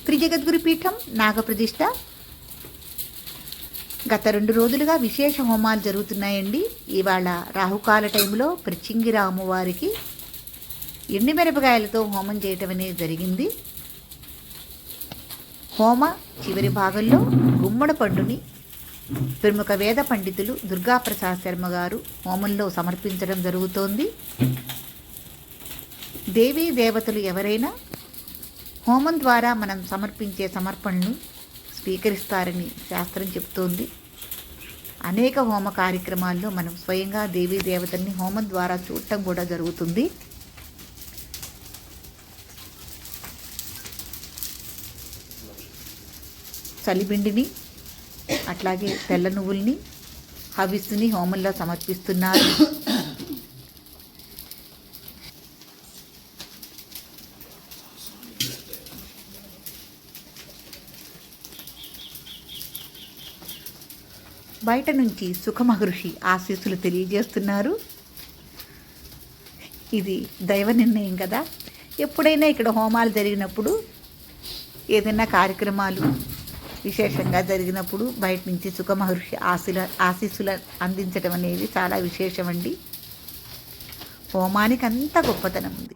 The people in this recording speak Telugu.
త్రిజగద్గురు పీఠం నాగప్రతిష్ఠ. గత 2 రోజులుగా విశేష హోమాలు జరుగుతున్నాయండి. ఇవాళ రాహుకాల టైంలో ప్రచింగిరాము వారికి ఎండుమిరపకాయలతో హోమం చేయటం అనేది జరిగింది. హోమ చివరి భాగంలో గుమ్మడి పండుని ప్రముఖ వేద పండితులు దుర్గాప్రసాద్ శర్మ గారు హోమంలో సమర్పించడం జరుగుతోంది. దేవీ దేవతలు ఎవరైనా హోమం ద్వారా మనం సమర్పించే సమర్పణను స్వీకరిస్తారని శాస్త్రం చెబుతోంది. అనేక హోమ కార్యక్రమాల్లో మనం స్వయంగా దేవీ దేవతల్ని హోమం ద్వారా చూడటం కూడా జరుగుతుంది. చలిపిండిని అట్లాగే తెల్ల నువ్వుల్ని హవిస్సుని హోమంలో సమర్పిస్తున్నారు. బయట నుంచి సుఖమహర్షి ఆశీస్సులు తెలియజేస్తున్నారు. ఇది దైవ నిర్ణయం కదా. ఎప్పుడైనా ఇక్కడ హోమాలు జరిగినప్పుడు, ఏదైనా కార్యక్రమాలు విశేషంగా జరిగినప్పుడు బయట నుంచి సుఖమహర్షి ఆశీస్సులు అందించడం అనేది చాలా విశేషమండి. హోమానికి అంత గొప్పతనం ఉంది.